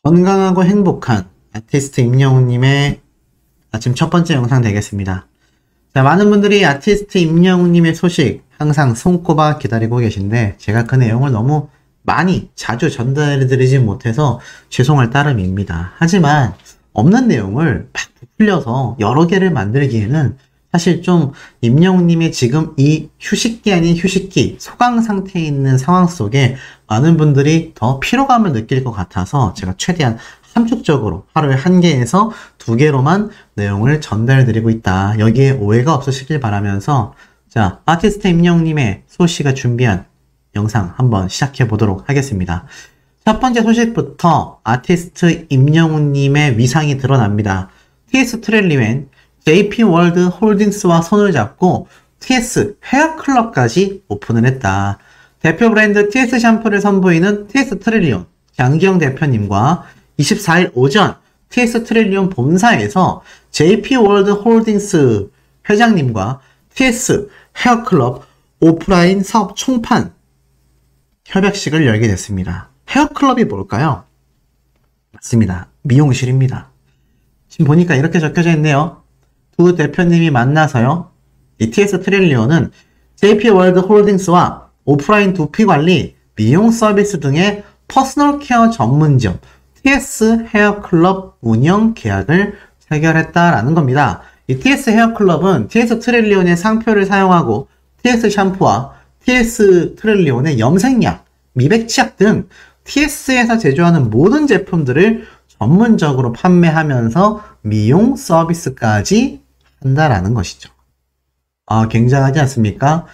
건강하고 행복한 아티스트 임영웅님의 아침 첫 번째 영상 되겠습니다. 자, 많은 분들이 아티스트 임영웅님의 소식 항상 손꼽아 기다리고 계신데 제가 그 내용을 너무 많이 자주 전달해드리지 못해서 죄송할 따름입니다. 하지만 없는 내용을 막 부풀려서 여러 개를 만들기에는 사실 좀 임영웅님의 지금 이 휴식기 아닌 휴식기, 소강 상태에 있는 상황 속에 많은 분들이 더 피로감을 느낄 것 같아서 제가 최대한 함축적으로 하루에 1개에서 2개로만 내용을 전달해드리고 있다. 여기에 오해가 없으시길 바라면서 자, 아티스트 임영웅님의 소씨가 준비한 영상 한번 시작해 보도록 하겠습니다. 첫 번째 소식부터 아티스트 임영웅님의 위상이 드러납니다. TS 트렐리웬 JP월드 홀딩스와 손을 잡고 TS 헤어클럽까지 오픈을 했다. 대표 브랜드 TS 샴푸를 선보이는 TS 트렐리온 양기영 대표님과 24일 오전 TS 트렐리온 본사에서 JP월드 홀딩스 회장님과 TS 헤어클럽 오프라인 사업 총판 협약식을 열게 됐습니다. 헤어클럽이 뭘까요? 맞습니다. 미용실입니다. 지금 보니까 이렇게 적혀져 있네요. 두 대표님이 만나서요. 이 TS 트릴리온은 JP월드 홀딩스와 오프라인 두피관리, 미용 서비스 등의 퍼스널 케어 전문점 TS 헤어클럽 운영 계약을 체결했다라는 겁니다. 이 TS 헤어클럽은 TS 트릴리온의 상표를 사용하고 TS 샴푸와 TS 트릴리온의 염색약, 미백치약 등 TS에서 제조하는 모든 제품들을 전문적으로 판매하면서 미용 서비스까지 한다라는 것이죠. 아, 굉장하지 않습니까?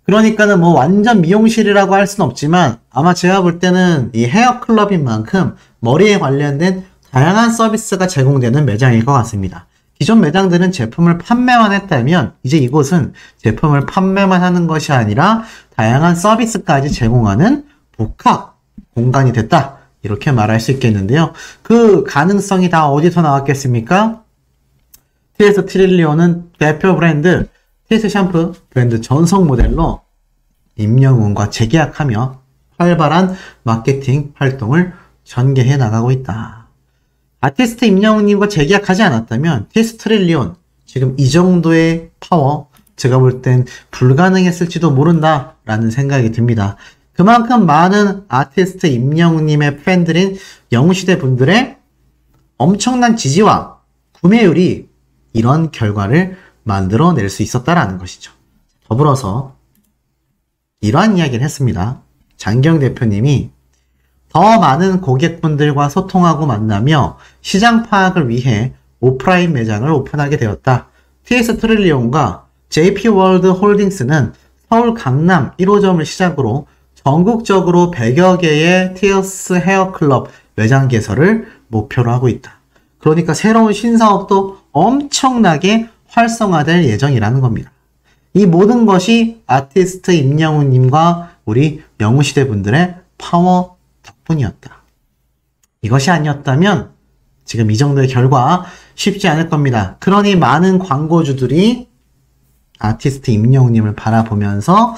그러니까는 뭐 완전 미용실이라고 할 수는 없지만 아마 제가 볼 때는 이 헤어클럽인 만큼 머리에 관련된 다양한 서비스가 제공되는 매장일 것 같습니다. 기존 매장들은 제품을 판매만 했다면 이제 이곳은 제품을 판매만 하는 것이 아니라 다양한 서비스까지 제공하는 복합 공간이 됐다. 이렇게 말할 수 있겠는데요. 그 가능성이 다 어디서 나왔겠습니까? TS 트릴리온은 대표 브랜드 TS 샴푸 브랜드 전속 모델로 임영웅과 재계약하며 활발한 마케팅 활동을 전개해 나가고 있다. 아티스트 임영웅님과 재계약하지 않았다면 TS 트릴리온 지금 이 정도의 파워 제가 볼 땐 불가능했을지도 모른다 라는 생각이 듭니다. 그만큼 많은 아티스트 임영웅님의 팬들인 영웅시대 분들의 엄청난 지지와 구매율이 이런 결과를 만들어낼 수 있었다라는 것이죠. 더불어서 이러한 이야기를 했습니다. 장기영 대표님이 더 많은 고객분들과 소통하고 만나며 시장 파악을 위해 오프라인 매장을 오픈하게 되었다. TS 트릴리온과 JP월드 홀딩스는 서울 강남 1호점을 시작으로 전국적으로 100여 개의 TS 헤어클럽 매장 개설을 목표로 하고 있다. 그러니까 새로운 신사업도 엄청나게 활성화될 예정이라는 겁니다. 이 모든 것이 아티스트 임영웅님과 우리 영웅시대 분들의 파워 덕분이었다. 이것이 아니었다면 지금 이 정도의 결과 쉽지 않을 겁니다. 그러니 많은 광고주들이 아티스트 임영웅님을 바라보면서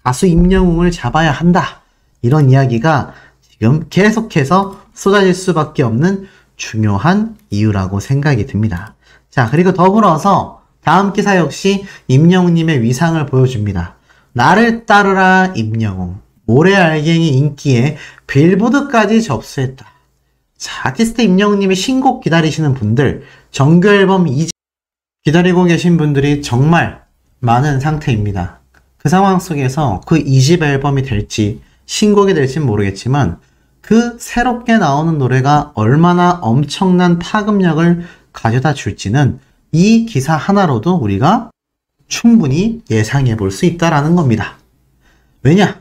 가수 임영웅을 잡아야 한다. 이런 이야기가 지금 계속해서 쏟아질 수밖에 없는 중요한 이유라고 생각이 듭니다. 자, 그리고 더불어서 다음 기사 역시 임영웅님의 위상을 보여줍니다. 나를 따르라 임영웅. 모래알갱이 인기에 빌보드까지 접수했다. 자, 아티스트 임영웅님의 신곡 기다리시는 분들, 정규 앨범 2집 기다리고 계신 분들이 정말 많은 상태입니다. 그 상황 속에서 그 2집 앨범이 될지 신곡이 될지는 모르겠지만 그 새롭게 나오는 노래가 얼마나 엄청난 파급력을 가져다 줄지는 이 기사 하나로도 우리가 충분히 예상해 볼 수 있다라는 겁니다. 왜냐?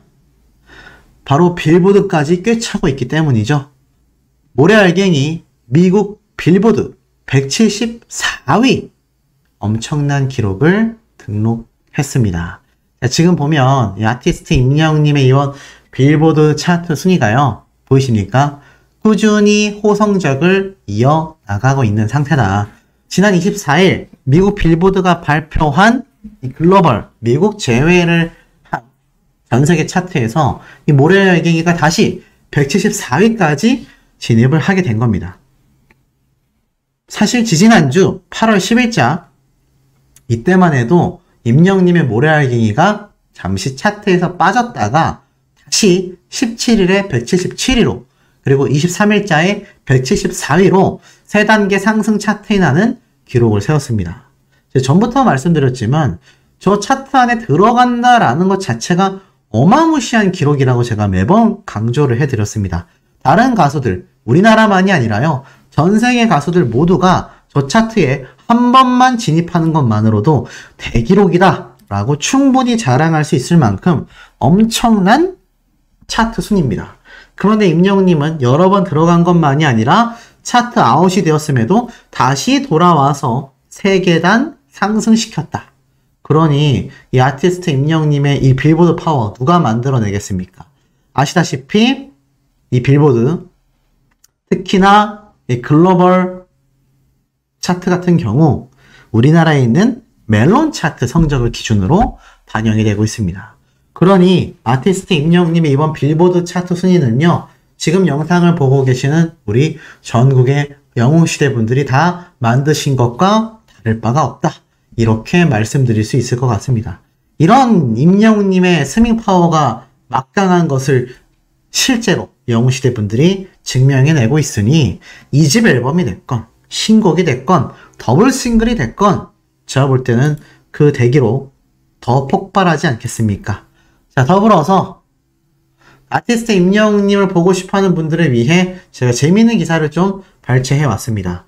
바로 빌보드까지 꿰차고 있기 때문이죠. 모래알갱이 미국 빌보드 174위 엄청난 기록을 등록했습니다. 자, 지금 보면 이 아티스트 임영웅님의 이번 빌보드 차트 순위가요. 보이십니까? 꾸준히 호성적을 이어나가고 있는 상태다. 지난 24일 미국 빌보드가 발표한 이 글로벌 미국 제외를 한 전세계 차트에서 이 모래알갱이가 다시 174위까지 진입을 하게 된 겁니다. 사실 지지난주 8월 10일자 이때만 해도 임영웅님의 모래알갱이가 잠시 차트에서 빠졌다가 다시 17일에 177위로 그리고 23일자에 174위로 3단계 상승 차트에 나는 기록을 세웠습니다. 제가 전부터 말씀드렸지만 저 차트 안에 들어간다라는 것 자체가 어마무시한 기록이라고 제가 매번 강조를 해드렸습니다. 다른 가수들, 우리나라만이 아니라요. 전 세계 가수들 모두가 저 차트에 한 번만 진입하는 것만으로도 대기록이다 라고 충분히 자랑할 수 있을 만큼 엄청난 차트 순입니다. 그런데 임영웅님은 여러 번 들어간 것만이 아니라 차트 아웃이 되었음에도 다시 돌아와서 3계단 상승시켰다. 그러니 이 아티스트 임영웅님의 이 빌보드 파워 누가 만들어내겠습니까? 아시다시피 이 빌보드 특히나 이 글로벌 차트 같은 경우 우리나라에 있는 멜론 차트 성적을 기준으로 반영이 되고 있습니다. 그러니 아티스트 임영웅님의 이번 빌보드 차트 순위는요. 지금 영상을 보고 계시는 우리 전국의 영웅시대 분들이 다 만드신 것과 다를 바가 없다. 이렇게 말씀드릴 수 있을 것 같습니다. 이런 임영웅님의 스밍 파워가 막강한 것을 실제로 영웅시대 분들이 증명해내고 있으니 2집 앨범이 됐건 신곡이 됐건 더블 싱글이 됐건 제가 볼 때는 그 대기로 더 폭발하지 않겠습니까? 자, 더불어서 아티스트 임영웅님을 보고 싶어하는 분들을 위해 제가 재미있는 기사를 좀 발췌해 왔습니다.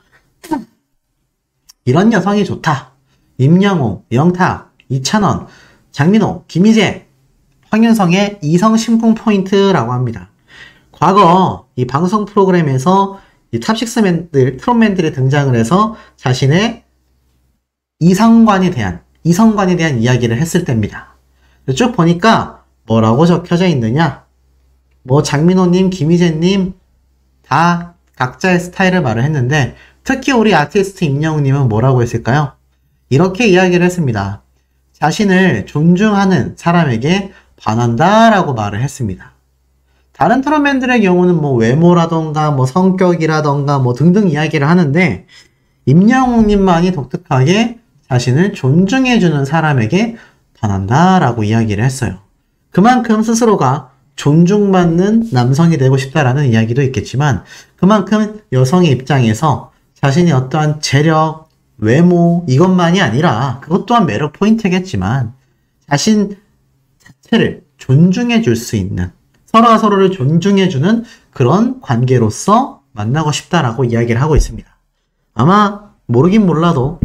이런 여성이 좋다. 임영웅, 영탁, 이찬원, 장민호, 김희재, 황윤성의 이성 심쿵 포인트라고 합니다. 과거 이 방송 프로그램에서 이 탑식스맨들, 트롯맨들이 등장을 해서 자신의 이성관에 대한 이야기를 했을 때입니다. 쭉 보니까 뭐라고 적혀져 있느냐? 뭐 장민호님, 김희재님 다 각자의 스타일을 말을 했는데 특히 우리 아티스트 임영웅님은 뭐라고 했을까요? 이렇게 이야기를 했습니다. 자신을 존중하는 사람에게 반한다 라고 말을 했습니다. 다른 트롯맨들의 경우는 뭐 외모라던가 뭐 성격이라던가 뭐 등등 이야기를 하는데 임영웅님만이 독특하게 자신을 존중해주는 사람에게 반한다 라고 이야기를 했어요. 그만큼 스스로가 존중받는 남성이 되고 싶다라는 이야기도 있겠지만 그만큼 여성의 입장에서 자신이 어떠한 재력, 외모 이것만이 아니라 그것 또한 매력 포인트겠지만 자신 자체를 존중해 줄 수 있는 서로가 서로를 존중해주는 그런 관계로서 만나고 싶다라고 이야기를 하고 있습니다. 아마 모르긴 몰라도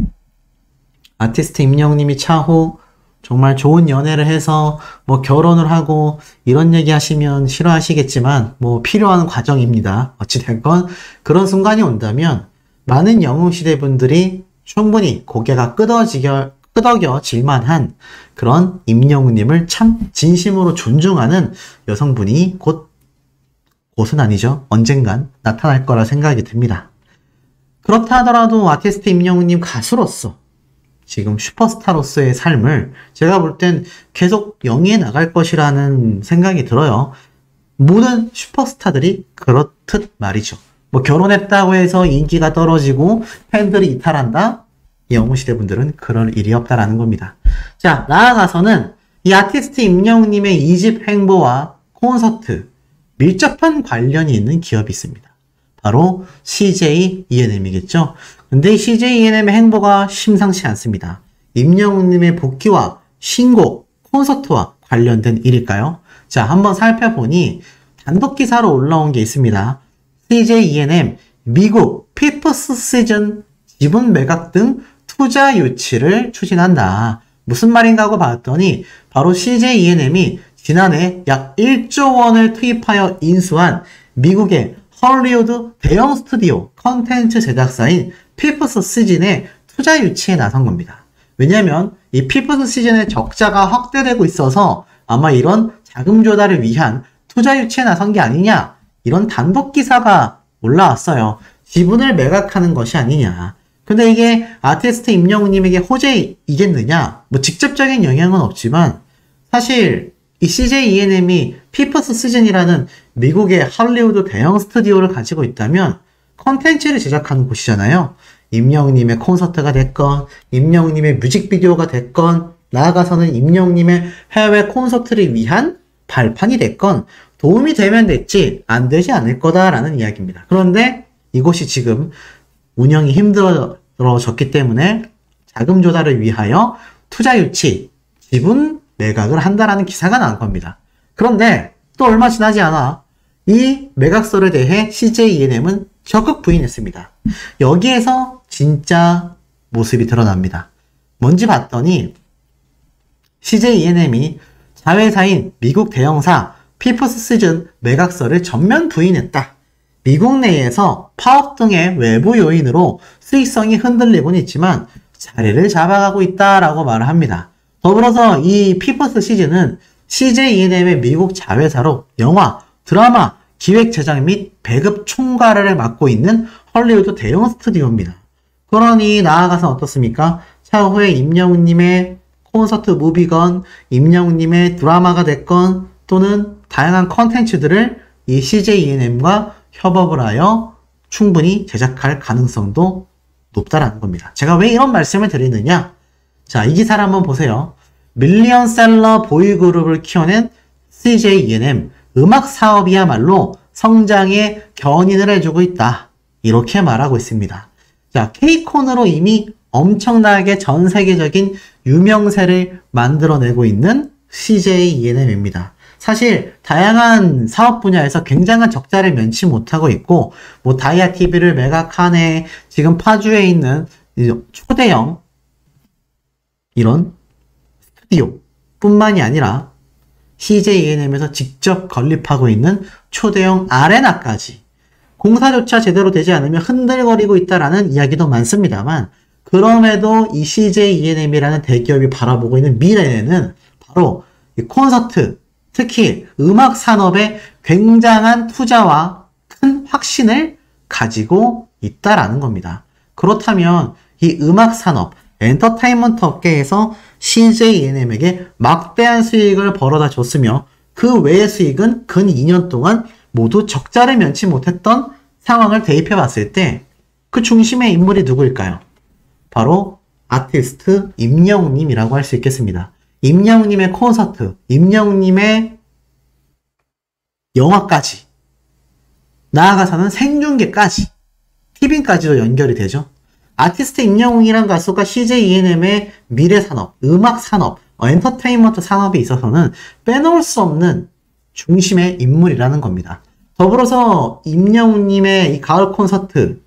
아티스트 임영웅님이 차후 정말 좋은 연애를 해서 뭐 결혼을 하고 이런 얘기 하시면 싫어하시겠지만 뭐 필요한 과정입니다. 어찌됐건 그런 순간이 온다면 많은 영웅시대 분들이 충분히 고개가 끄덕여질 만한 그런 임영웅님을 참 진심으로 존중하는 여성분이 곧은 아니죠. 언젠간 나타날 거라 생각이 듭니다. 그렇다 하더라도 아티스트 임영웅님 가수로서 지금 슈퍼스타로서의 삶을 제가 볼 땐 계속 영위해 나갈 것이라는 생각이 들어요. 모든 슈퍼스타들이 그렇듯 말이죠. 뭐 결혼했다고 해서 인기가 떨어지고 팬들이 이탈한다? 영웅시대 분들은 그럴 일이 없다라는 겁니다. 자, 나아가서는 이 아티스트 임영웅님의 2집 행보와 콘서트 밀접한 관련이 있는 기업이 있습니다. 바로 CJ ENM이겠죠. 근데 이 CJ ENM의 행보가 심상치 않습니다. 임영웅님의 복귀와 신곡, 콘서트와 관련된 일일까요? 자, 한번 살펴보니 단독 기사로 올라온 게 있습니다. CJ ENM 미국 피프스 시즌 지분 매각 등 투자 유치를 추진한다. 무슨 말인가 하고 봤더니 바로 CJ ENM이 지난해 약 1조 원을 투입하여 인수한 미국의 헐리우드 대형 스튜디오 컨텐츠 제작사인 피프스 시즌의 투자 유치에 나선 겁니다. 왜냐하면 이 피프스 시즌의 적자가 확대되고 있어서 아마 이런 자금 조달을 위한 투자 유치에 나선 게 아니냐 이런 단독 기사가 올라왔어요. 지분을 매각하는 것이 아니냐. 근데 이게 아티스트 임영웅님에게 호재이겠느냐? 뭐 직접적인 영향은 없지만 사실 이 CJ E&M이 피퍼스 시즌이라는 미국의 할리우드 대형 스튜디오를 가지고 있다면 컨텐츠를 제작하는 곳이잖아요. 임영웅님의 콘서트가 됐건, 임영웅님의 뮤직비디오가 됐건, 나아가서는 임영웅님의 해외 콘서트를 위한 발판이 됐건 도움이 되면 됐지 안 되지 않을 거다라는 이야기입니다. 그런데 이곳이 지금 운영이 힘들어졌기 때문에 자금 조달을 위하여 투자 유치, 지분 매각을 한다라는 기사가 나온 겁니다. 그런데 또 얼마 지나지 않아 이 매각설에 대해 CJ E&M은 적극 부인했습니다. 여기에서 진짜 모습이 드러납니다. 뭔지 봤더니 CJ E&M이 자회사인 미국 대형사 피퍼스 시즌 매각설을 전면 부인했다. 미국 내에서 파업 등의 외부 요인으로 수익성이 흔들리곤 있지만 자리를 잡아가고 있다라고 말을 합니다. 더불어서 이 피퍼스 시즌은 CJ E&M의 미국 자회사로 영화, 드라마, 기획 제작 및 배급 총괄을 맡고 있는 헐리우드 대형 스튜디오입니다. 그러니 나아가서 어떻습니까? 차후에 임영웅님의 콘서트 무비건, 임영웅님의 드라마가 됐건 또는 다양한 컨텐츠들을 이 CJ E&M과 협업을 하여 충분히 제작할 가능성도 높다라는 겁니다. 제가 왜 이런 말씀을 드리느냐? 자, 이 기사를 한번 보세요. 밀리언셀러 보이그룹을 키워낸 CJ E&M 음악 사업이야말로 성장에 견인을 해주고 있다. 이렇게 말하고 있습니다. 자, K-콘으로 이미 엄청나게 전 세계적인 유명세를 만들어내고 있는 CJ E&M입니다. 사실 다양한 사업 분야에서 굉장한 적자를 면치 못하고 있고 뭐 다이아 TV를 매각하네, 지금 파주에 있는 초대형 이런 스튜디오 뿐만이 아니라 CJ E&M에서 직접 건립하고 있는 초대형 아레나까지 공사조차 제대로 되지 않으면 흔들거리고 있다라는 이야기도 많습니다만 그럼에도 이 CJ E&M이라는 대기업이 바라보고 있는 미래에는 바로 이 콘서트, 특히 음악 산업에 굉장한 투자와 큰 확신을 가지고 있다라는 겁니다. 그렇다면 이 음악 산업, 엔터테인먼트 업계에서 CJ E&M에게 막대한 수익을 벌어다 줬으며 그 외의 수익은 근 2년 동안 모두 적자를 면치 못했던 상황을 대입해 봤을 때 그 중심의 인물이 누구일까요? 바로 아티스트 임영웅님이라고 할 수 있겠습니다. 임영웅님의 콘서트, 임영웅님의 영화까지, 나아가서는 생중계까지, TV까지도 연결이 되죠. 아티스트 임영웅이란 가수가 CJ E&M의 미래산업, 음악산업, 엔터테인먼트 산업에 있어서는 빼놓을 수 없는 중심의 인물이라는 겁니다. 더불어서 임영웅님의 이 가을 콘서트,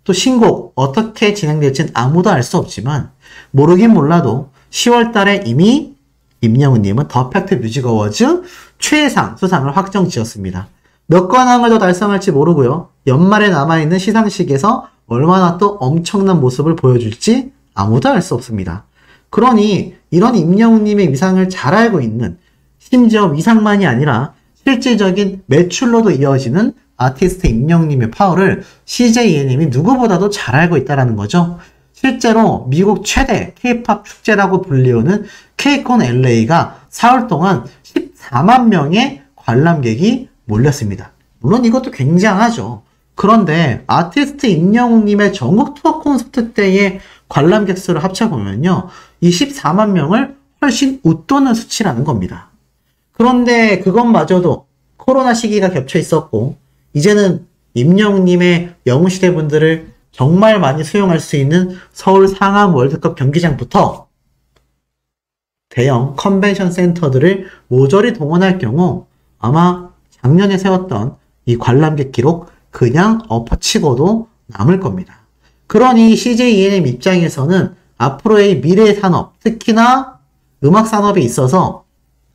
또 신곡 어떻게 진행될지는 아무도 알 수 없지만 모르긴 몰라도 10월 달에 이미 임영웅님은 더 팩트 뮤직 어워즈 최상 수상을 확정 지었습니다. 몇 관왕을 더 달성할지 모르고요. 연말에 남아있는 시상식에서 얼마나 또 엄청난 모습을 보여줄지 아무도 알 수 없습니다. 그러니 이런 임영웅님의 위상을 잘 알고 있는, 심지어 위상만이 아니라 실질적인 매출로도 이어지는 아티스트 임영웅님의 파워를 CJ E&M이 누구보다도 잘 알고 있다는 거죠. 실제로 미국 최대 K-POP 축제라고 불리우는 K-콘 LA가 4월 동안 14만 명의 관람객이 몰렸습니다. 물론 이것도 굉장하죠. 그런데 아티스트 임영웅님의 전국 투어 콘서트 때의 관람객 수를 합쳐보면요, 이 14만 명을 훨씬 웃도는 수치라는 겁니다. 그런데 그것마저도 코로나 시기가 겹쳐 있었고 이제는 임영웅님의 영웅시대 분들을 정말 많이 수용할 수 있는 서울 상암 월드컵 경기장부터 대형 컨벤션 센터들을 모조리 동원할 경우 아마 작년에 세웠던 이 관람객 기록 그냥 엎어치고도 남을 겁니다. 그러니 CJ E&M 입장에서는 앞으로의 미래의 산업, 특히나 음악 산업에 있어서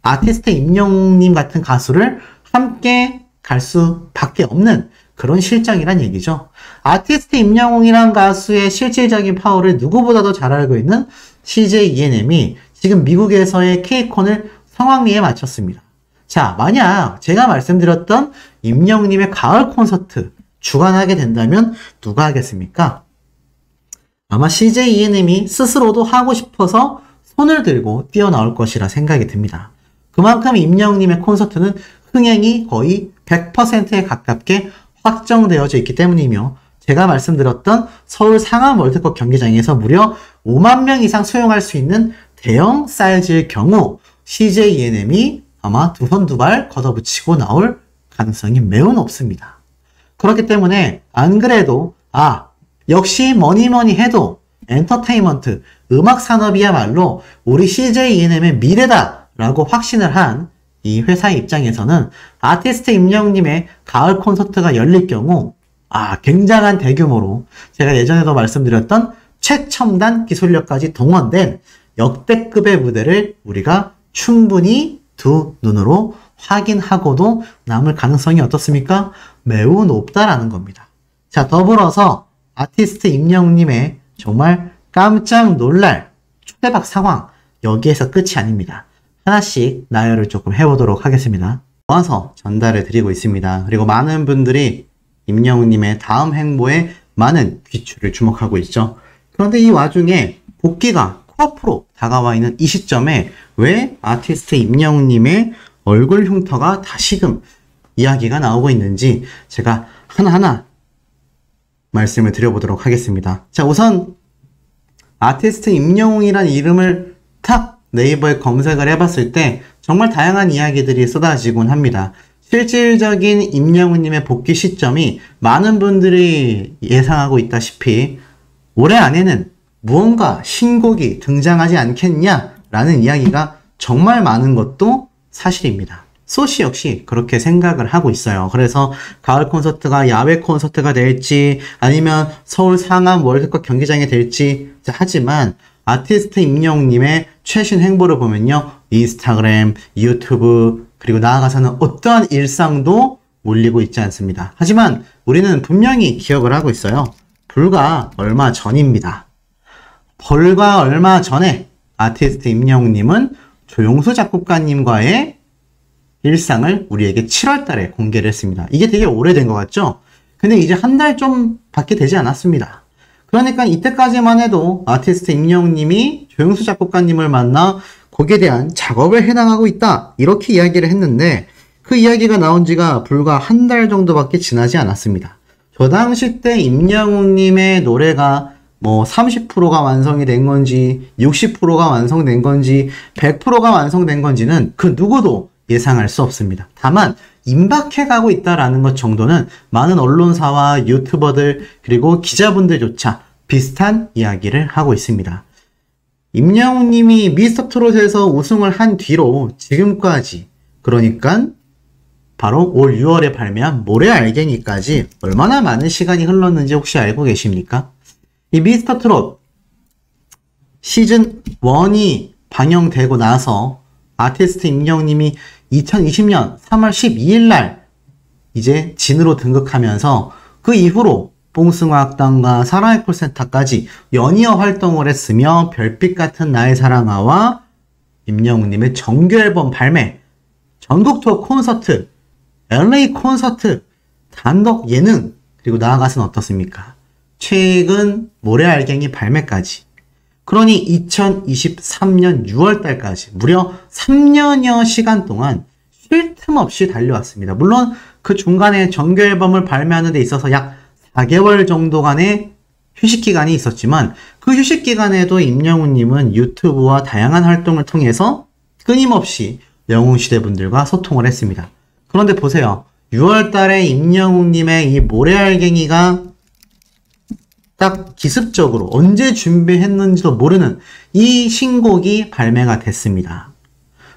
아티스트 임영웅님 같은 가수를 함께 갈 수밖에 없는 그런 실정이란 얘기죠. 아티스트 임영웅이란 가수의 실질적인 파워를 누구보다도 잘 알고 있는 CJ E&M이 지금 미국에서의 K-콘을 성황리에 마쳤습니다. 자, 만약 제가 말씀드렸던 임영웅님의 가을 콘서트 주관하게 된다면 누가 하겠습니까? 아마 CJ E&M이 스스로도 하고 싶어서 손을 들고 뛰어나올 것이라 생각이 듭니다. 그만큼 임영웅님의 콘서트는 흥행이 거의 100%에 가깝게 확정되어져 있기 때문이며 제가 말씀드렸던 서울 상암 월드컵 경기장에서 무려 5만 명 이상 수용할 수 있는 대형 사이즈의 경우 CJ ENM이 아마 두 손 두 발 걷어붙이고 나올 가능성이 매우 높습니다. 그렇기 때문에 안 그래도 역시 뭐니뭐니 해도 엔터테인먼트, 음악 산업이야말로 우리 CJ ENM의 미래다 라고 확신을 한 이 회사의 입장에서는 아티스트 임영웅님의 가을 콘서트가 열릴 경우 굉장한 대규모로 제가 예전에도 말씀드렸던 최첨단 기술력까지 동원된 역대급의 무대를 우리가 충분히 두 눈으로 확인하고도 남을 가능성이 어떻습니까? 매우 높다라는 겁니다. 자, 더불어서 아티스트 임영웅님의 정말 깜짝 놀랄 초대박 상황, 여기에서 끝이 아닙니다. 하나씩 나열을 조금 해보도록 하겠습니다. 모아서 전달을 드리고 있습니다. 그리고 많은 분들이 임영웅님의 다음 행보에 많은 귀추를 주목하고 있죠. 그런데 이 와중에 복귀가 코앞으로 다가와 있는 이 시점에 왜 아티스트 임영웅님의 얼굴 흉터가 다시금 이야기가 나오고 있는지 제가 하나하나 말씀을 드려보도록 하겠습니다. 자, 우선 아티스트 임영웅이란 이름을 탁 네이버에 검색을 해봤을 때 정말 다양한 이야기들이 쏟아지곤 합니다. 실질적인 임영웅님의 복귀 시점이 많은 분들이 예상하고 있다시피 올해 안에는 무언가 신곡이 등장하지 않겠냐라는 이야기가 정말 많은 것도 사실입니다. 소시 역시 그렇게 생각을 하고 있어요. 그래서 가을 콘서트가 야외 콘서트가 될지 아니면 서울 상암 월드컵 경기장이 될지 하지만 아티스트 임영웅님의 최신 행보를 보면요. 인스타그램, 유튜브 그리고 나아가서는 어떠한 일상도 올리고 있지 않습니다. 하지만 우리는 분명히 기억을 하고 있어요. 불과 얼마 전입니다. 불과 얼마 전에 아티스트 임영웅님은 조용수 작곡가님과의 일상을 우리에게 7월 달에 공개를 했습니다. 이게 되게 오래된 것 같죠? 근데 이제 한 달 좀 밖에 되지 않았습니다. 그러니까 이때까지만 해도 아티스트 임영웅님이 조용수 작곡가님을 만나 곡에 대한 작업을 해나가고 있다 이렇게 이야기를 했는데 그 이야기가 나온 지가 불과 한 달 정도밖에 지나지 않았습니다. 저 당시 때 임영웅님의 노래가 뭐 30%가 완성이 된 건지 60%가 완성된 건지 100%가 완성된 건지는 그 누구도 예상할 수 없습니다. 다만 임박해가고 있다라는 것 정도는 많은 언론사와 유튜버들 그리고 기자분들조차 비슷한 이야기를 하고 있습니다. 임영웅님이 미스터트롯에서 우승을 한 뒤로 지금까지 그러니까 바로 올 6월에 발매한 모래알갱이까지 얼마나 많은 시간이 흘렀는지 혹시 알고 계십니까? 이 미스터트롯 시즌 1이 방영되고 나서 아티스트 임영웅님이 2020년 3월 12일 날 이제 진으로 등극하면서 그 이후로 뽕숭아학당과 사랑의 콜센터까지 연이어 활동을 했으며 별빛 같은 나의 사랑아와 임영웅님의 정규 앨범 발매, 전국 투어 콘서트, LA 콘서트, 단독 예능, 그리고 나아가서는 어떻습니까? 최근 모래알갱이 발매까지. 그러니 2023년 6월달까지 무려 3년여 시간 동안 쉴 틈 없이 달려왔습니다. 물론 그 중간에 정규 앨범을 발매하는 데 있어서 약 4개월 정도간의 휴식기간이 있었지만 그 휴식기간에도 임영웅님은 유튜브와 다양한 활동을 통해서 끊임없이 영웅시대분들과 소통을 했습니다. 그런데 보세요. 6월달에 임영웅님의 이 모래알갱이가 딱 기습적으로 언제 준비했는지도 모르는 이 신곡이 발매가 됐습니다.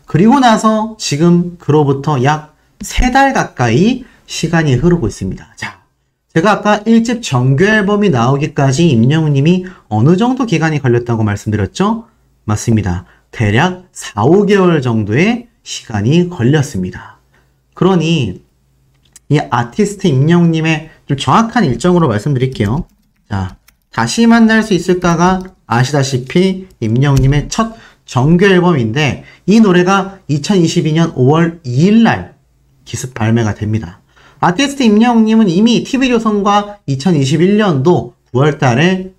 그리고 나서 지금 그로부터 약 3달 가까이 시간이 흐르고 있습니다. 자, 제가 아까 1집 정규 앨범이 나오기까지 임영웅님이 어느 정도 기간이 걸렸다고 말씀드렸죠? 맞습니다. 대략 4, 5개월 정도의 시간이 걸렸습니다. 그러니 이 아티스트 임영웅님의 좀 정확한 일정으로 말씀드릴게요. 자, 다시 만날 수 있을까가 아시다시피 임영웅님의 첫 정규 앨범인데 이 노래가 2022년 5월 2일 날 기습 발매가 됩니다. 아티스트 임영웅님은 이미 TV조선과 2021년도 9월 달에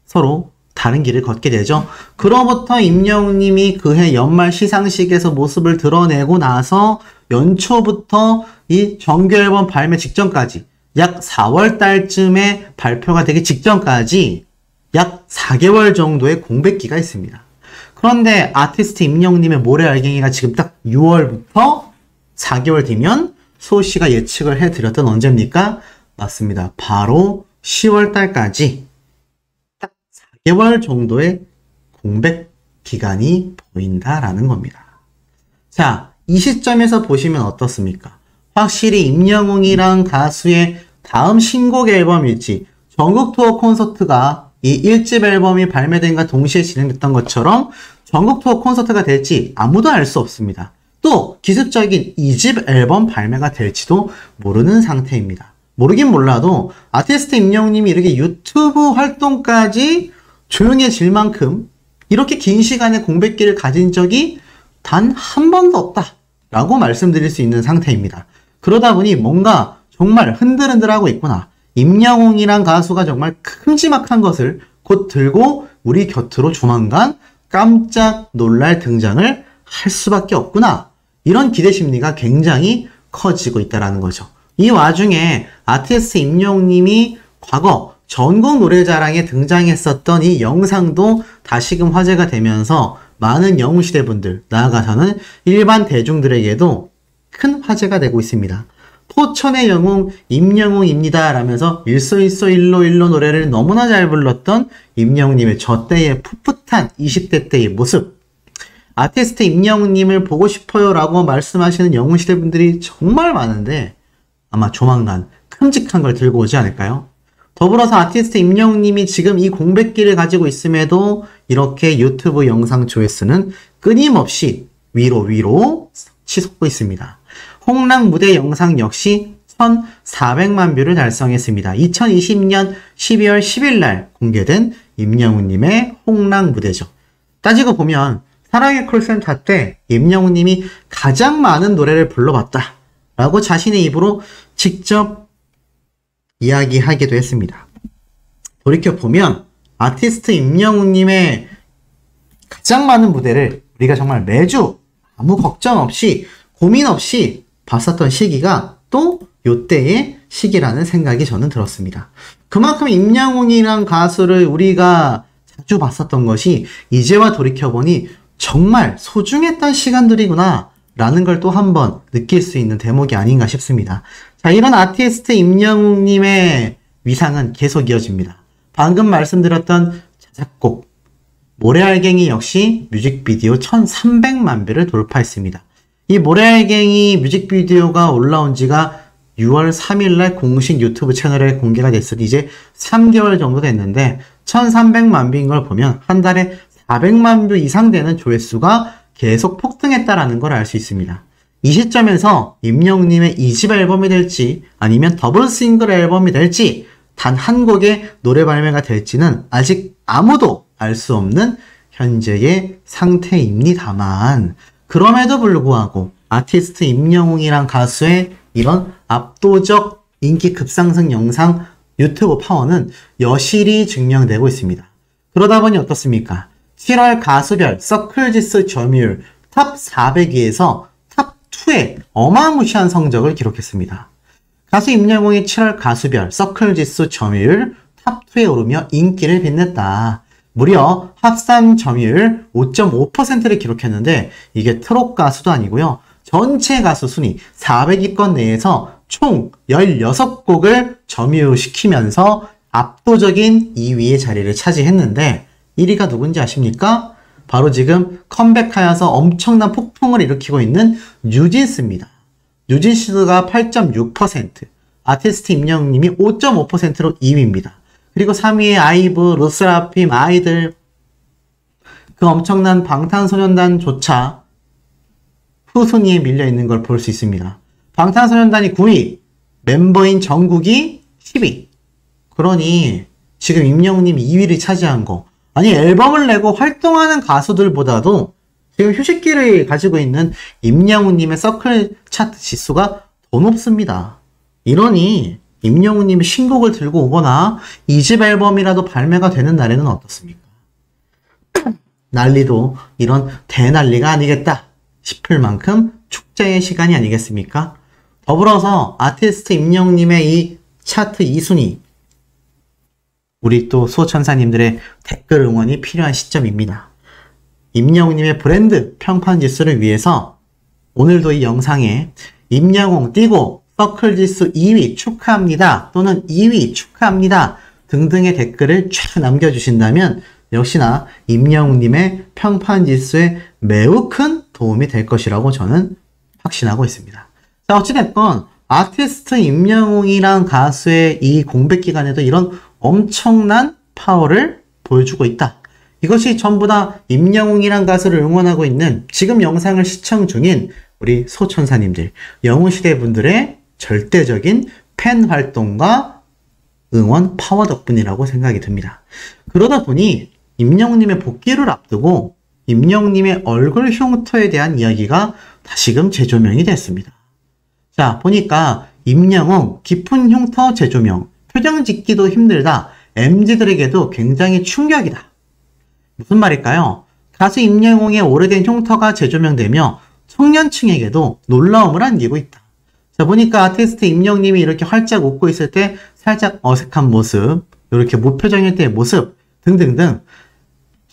서로 다른 길을 걷게 되죠. 그로부터 임영웅님이 그해 연말 시상식에서 모습을 드러내고 나서 연초부터 이 정규 앨범 발매 직전까지 약 4월 달쯤에 발표가 되기 직전까지 약 4개월 정도의 공백기가 있습니다. 그런데 아티스트 임영웅님의 모래알갱이가 지금 딱 6월부터 4개월 뒤면 소씨가 예측을 해드렸던 언제입니까? 맞습니다. 바로 10월 달까지 딱 4개월 정도의 공백 기간이 보인다라는 겁니다. 자, 이 시점에서 보시면 어떻습니까? 확실히 임영웅이란 가수의 다음 신곡 앨범일지 전국 투어 콘서트가 이 1집 앨범이 발매된과 동시에 진행됐던 것처럼 전국 투어 콘서트가 될지 아무도 알 수 없습니다. 또 기습적인 2집 앨범 발매가 될지도 모르는 상태입니다. 모르긴 몰라도 아티스트 임영웅님이 이렇게 유튜브 활동까지 조용해질 만큼 이렇게 긴 시간의 공백기를 가진 적이 단 한 번도 없다라고 말씀드릴 수 있는 상태입니다. 그러다 보니 뭔가 정말 흔들흔들하고 있구나. 임영웅이란 가수가 정말 큼지막한 것을 곧 들고 우리 곁으로 조만간 깜짝 놀랄 등장을 할 수밖에 없구나. 이런 기대 심리가 굉장히 커지고 있다는 거죠. 이 와중에 아티스트 임영웅님이 과거 전국 노래자랑에 등장했었던 이 영상도 다시금 화제가 되면서 많은 영웅시대분들, 나아가서는 일반 대중들에게도 큰 화제가 되고 있습니다. 포천의 영웅 임영웅입니다 라면서 일소일소 일로일로 노래를 너무나 잘 불렀던 임영웅님의 저 때의 풋풋한 20대 때의 모습, 아티스트 임영웅님을 보고 싶어요 라고 말씀하시는 영웅시대분들이 정말 많은데 아마 조만간 큼직한 걸 들고 오지 않을까요? 더불어서 아티스트 임영웅님이 지금 이 공백기를 가지고 있음에도 이렇게 유튜브 영상 조회수는 끊임없이 위로 치솟고 있습니다. 홍랑 무대 영상 역시 1,400만 뷰를 달성했습니다. 2020년 12월 10일 날 공개된 임영웅님의 홍랑 무대죠. 따지고 보면 사랑의 콜센터 때 임영웅님이 가장 많은 노래를 불러봤다 라고 자신의 입으로 직접 이야기하기도 했습니다. 돌이켜보면 아티스트 임영웅님의 가장 많은 무대를 우리가 정말 매주 아무 걱정 없이 고민 없이 봤었던 시기가 또 요때의 시기라는 생각이 저는 들었습니다. 그만큼 임영웅이란 가수를 우리가 자주 봤었던 것이 이제와 돌이켜보니 정말 소중했던 시간들이구나 라는 걸 또 한번 느낄 수 있는 대목이 아닌가 싶습니다. 자, 이런 아티스트 임영웅님의 위상은 계속 이어집니다. 방금 말씀드렸던 자작곡 모래알갱이 역시 뮤직비디오 1300만 뷰를 돌파했습니다. 이 모래알갱이 뮤직비디오가 올라온 지가 6월 3일날 공식 유튜브 채널에 공개가 됐으니 이제 3개월 정도 됐는데 1300만 뷰인 걸 보면 한 달에 400만 뷰 이상 되는 조회수가 계속 폭등했다라는 걸 알 수 있습니다. 이 시점에서 임영웅님의 2집 앨범이 될지 아니면 더블 싱글 앨범이 될지 단 한 곡의 노래 발매가 될지는 아직 아무도 알 수 없는 현재의 상태입니다만 그럼에도 불구하고 아티스트 임영웅이란 가수의 이런 압도적 인기 급상승 영상 유튜브 파워는 여실히 증명되고 있습니다. 그러다 보니 어떻습니까? 7월 가수별 서클지수 점유율 탑 400위에서 탑 2에 어마무시한 성적을 기록했습니다. 가수 임영웅이 7월 가수별 서클지수 점유율 탑 2에 오르며 인기를 빛냈다. 무려 합산 점유율 5.5%를 기록했는데 이게 트롯 가수도 아니고요. 전체 가수 순위 400위권 내에서 총 16곡을 점유시키면서 압도적인 2위의 자리를 차지했는데 1위가 누군지 아십니까? 바로 지금 컴백하여서 엄청난 폭풍을 일으키고 있는 뉴진스입니다. 뉴진스가 8.6%, 아티스트 임영웅님이 5.5%로 2위입니다. 그리고 3위에 아이브, 르세라핌, 아이들, 그 엄청난 방탄소년단조차 후순위에 밀려있는 걸 볼 수 있습니다. 방탄소년단이 9위, 멤버인 정국이 10위. 그러니 지금 임영웅님이 2위를 차지한 거, 아니 앨범을 내고 활동하는 가수들보다도 지금 휴식기를 가지고 있는 임영웅님의 서클 차트 지수가 더 높습니다. 이러니 임영웅님이 신곡을 들고 오거나 2집 앨범이라도 발매가 되는 날에는 어떻습니까? 난리도 이런 대난리가 아니겠다 싶을 만큼 축제의 시간이 아니겠습니까? 더불어서 아티스트 임영웅님의 이 차트 2순위, 우리 또 수호천사님들의 댓글 응원이 필요한 시점입니다. 임영웅님의 브랜드 평판 지수를 위해서 오늘도 이 영상에 임영웅 띄고 서클 지수 2위 축하합니다 또는 2위 축하합니다 등등의 댓글을 쫙 남겨주신다면 역시나 임영웅님의 평판 지수에 매우 큰 도움이 될 것이라고 저는 확신하고 있습니다. 자, 어찌됐건 아티스트 임영웅이란 가수의 이 공백 기간에도 이런 엄청난 파워를 보여주고 있다. 이것이 전부 다 임영웅이란 가수를 응원하고 있는 지금 영상을 시청 중인 우리 소천사님들, 영웅시대 분들의 절대적인 팬 활동과 응원 파워 덕분이라고 생각이 듭니다. 그러다 보니 임영웅님의 복귀를 앞두고 임영웅님의 얼굴 흉터에 대한 이야기가 다시금 재조명이 됐습니다. 자, 보니까 임영웅 깊은 흉터 재조명, 표정 짓기도 힘들다. MZ들에게도 굉장히 충격이다. 무슨 말일까요? 가수 임영웅의 오래된 흉터가 재조명되며 청년층에게도 놀라움을 안기고 있다. 자, 보니까 아티스트 임영웅님이 이렇게 활짝 웃고 있을 때 살짝 어색한 모습, 이렇게 무표정일 때의 모습 등등등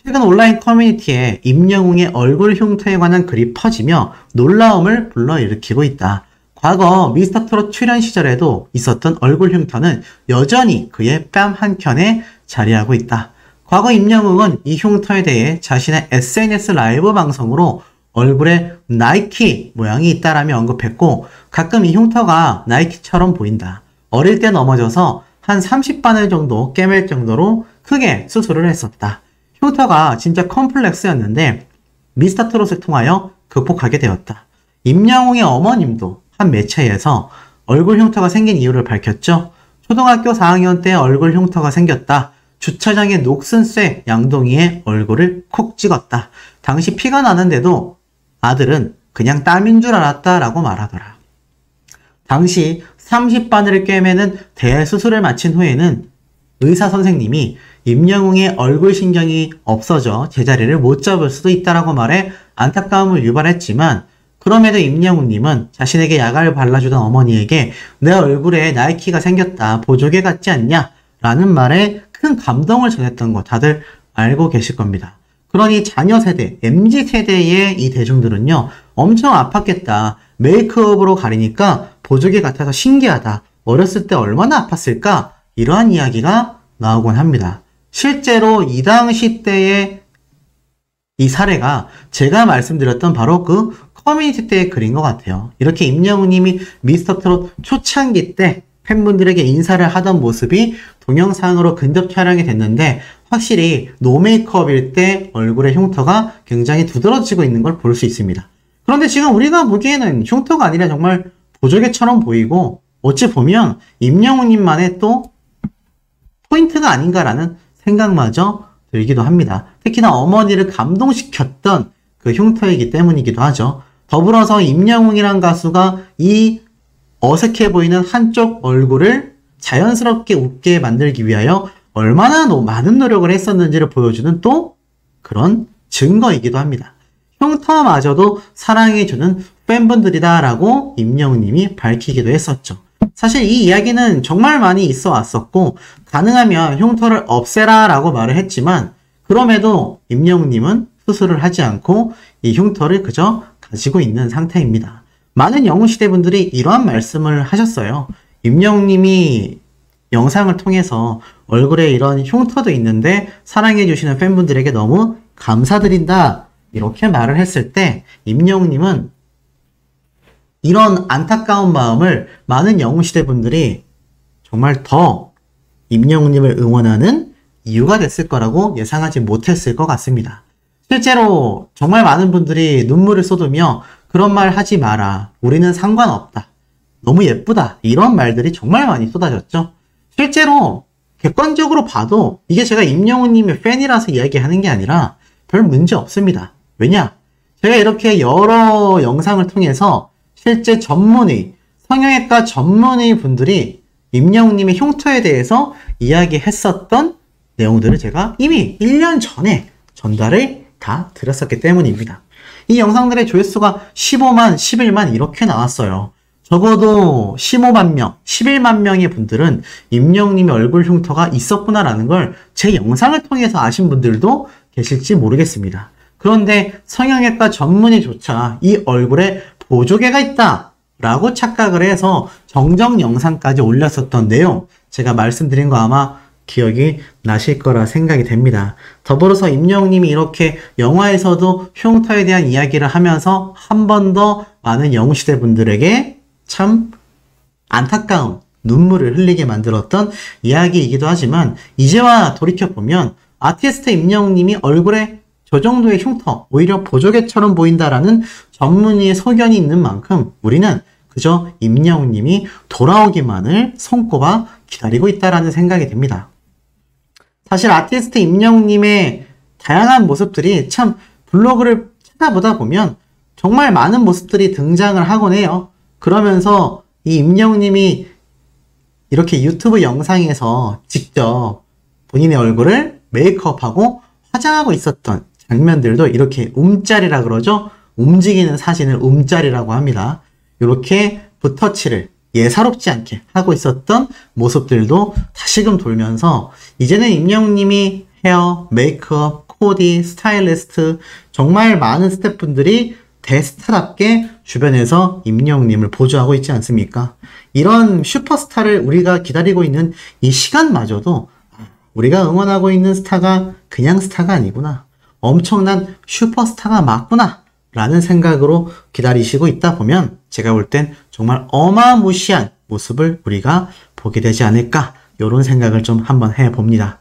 최근 온라인 커뮤니티에 임영웅의 얼굴 흉터에 관한 글이 퍼지며 놀라움을 불러일으키고 있다. 과거 미스터트롯 출연 시절에도 있었던 얼굴 흉터는 여전히 그의 뺨 한켠에 자리하고 있다. 과거 임영웅은 이 흉터에 대해 자신의 SNS 라이브 방송으로 얼굴에 나이키 모양이 있다라며 언급했고 가끔 이 흉터가 나이키처럼 보인다. 어릴 때 넘어져서 한 30바늘 정도 깨맬 정도로 크게 수술을 했었다. 흉터가 진짜 컴플렉스였는데 미스터트롯을 통하여 극복하게 되었다. 임영웅의 어머님도 한 매체에서 얼굴 흉터가 생긴 이유를 밝혔죠. 초등학교 4학년 때 얼굴 흉터가 생겼다. 주차장에 녹슨 쇠 양동이에 얼굴을 콕 찍었다. 당시 피가 나는데도 아들은 그냥 땀인 줄 알았다 라고 말하더라. 당시 30바늘을 꿰매는 대수술을 마친 후에는 의사 선생님이 임영웅의 얼굴 신경이 없어져 제자리를 못 잡을 수도 있다라고 말해 안타까움을 유발했지만 그럼에도 임영웅님은 자신에게 약을 발라주던 어머니에게 내 얼굴에 나이키가 생겼다. 보조개 같지 않냐? 라는 말에 큰 감동을 전했던 거 다들 알고 계실 겁니다. 그러니 자녀 세대, MZ세대의 이 대중들은요. 엄청 아팠겠다. 메이크업으로 가리니까 보조개 같아서 신기하다. 어렸을 때 얼마나 아팠을까? 이러한 이야기가 나오곤 합니다. 실제로 이 당시 때의 이 사례가 제가 말씀드렸던 바로 그 커뮤니티 때의 글인 것 같아요. 이렇게 임영웅님이 미스터트롯 초창기 때 팬분들에게 인사를 하던 모습이 동영상으로 근접 촬영이 됐는데 확실히 노 메이크업일 때 얼굴의 흉터가 굉장히 두드러지고 있는 걸 볼 수 있습니다. 그런데 지금 우리가 보기에는 흉터가 아니라 정말 보조개처럼 보이고 어찌 보면 임영웅님만의 또 포인트가 아닌가라는 생각마저 들기도 합니다. 특히나 어머니를 감동시켰던 그 흉터이기 때문이기도 하죠. 더불어서 임영웅이란 가수가 이 어색해 보이는 한쪽 얼굴을 자연스럽게 웃게 만들기 위하여 얼마나 많은 노력을 했었는지를 보여주는 또 그런 증거이기도 합니다. 흉터마저도 사랑해주는 팬분들이다 라고 임영웅님이 밝히기도 했었죠. 사실 이 이야기는 정말 많이 있어 왔었고 가능하면 흉터를 없애라 라고 말을 했지만 그럼에도 임영웅님은 수술을 하지 않고 이 흉터를 그저 가지고 있는 상태입니다. 많은 영웅시대 분들이 이러한 말씀을 하셨어요. 임영웅님이 영상을 통해서 얼굴에 이런 흉터도 있는데 사랑해주시는 팬분들에게 너무 감사드린다 이렇게 말을 했을 때 임영웅님은 이런 안타까운 마음을 많은 영웅시대 분들이 정말 더 임영웅님을 응원하는 이유가 됐을 거라고 예상하지 못했을 것 같습니다. 실제로 정말 많은 분들이 눈물을 쏟으며 그런 말 하지 마라. 우리는 상관없다. 너무 예쁘다. 이런 말들이 정말 많이 쏟아졌죠. 실제로 객관적으로 봐도 이게 제가 임영웅님의 팬이라서 이야기하는 게 아니라 별 문제 없습니다. 왜냐? 제가 이렇게 여러 영상을 통해서 실제 전문의, 성형외과 전문의 분들이 임영웅님의 흉터에 대해서 이야기했었던 내용들을 제가 이미 1년 전에 전달을 다 드렸었기 때문입니다. 이 영상들의 조회수가 15만, 11만 이렇게 나왔어요. 적어도 15만 명, 11만 명의 분들은 임영웅님의 얼굴 흉터가 있었구나라는 걸 제 영상을 통해서 아신 분들도 계실지 모르겠습니다. 그런데 성형외과 전문의조차 이 얼굴에 보조개가 있다 라고 착각을 해서 정정 영상까지 올렸었던 내용, 제가 말씀드린 거 아마 기억이 나실 거라 생각이 됩니다. 더불어서 임영웅님이 이렇게 영화에서도 흉터에 대한 이야기를 하면서 한 번 더 많은 영웅시대 분들에게 참 안타까운 눈물을 흘리게 만들었던 이야기이기도 하지만, 이제와 돌이켜보면 아티스트 임영웅님이 얼굴에 저 정도의 흉터, 오히려 보조개처럼 보인다라는 전문의의 소견이 있는 만큼 우리는 그저 임영웅님이 돌아오기만을 손꼽아 기다리고 있다라는 생각이 듭니다. 사실 아티스트 임영웅님의 다양한 모습들이 참 블로그를 찾아보다 보면 정말 많은 모습들이 등장을 하곤 해요. 그러면서 이 임영웅님이 이렇게 유튜브 영상에서 직접 본인의 얼굴을 메이크업하고 화장하고 있었던 장면들도 이렇게 움짤이라 그러죠. 움직이는 사진을 움짤이라고 합니다. 이렇게 붓터치를 예사롭지 않게 하고 있었던 모습들도 다시금 돌면서 이제는 임영웅님이 헤어, 메이크업, 코디, 스타일리스트 정말 많은 스태프분들이 대스타답게 주변에서 임영웅님을 보조하고 있지 않습니까? 이런 슈퍼스타를 우리가 기다리고 있는 이 시간마저도 우리가 응원하고 있는 스타가 그냥 스타가 아니구나, 엄청난 슈퍼스타가 맞구나 라는 생각으로 기다리시고 있다 보면 제가 볼 땐 정말 어마무시한 모습을 우리가 보게 되지 않을까, 이런 생각을 좀 한번 해봅니다.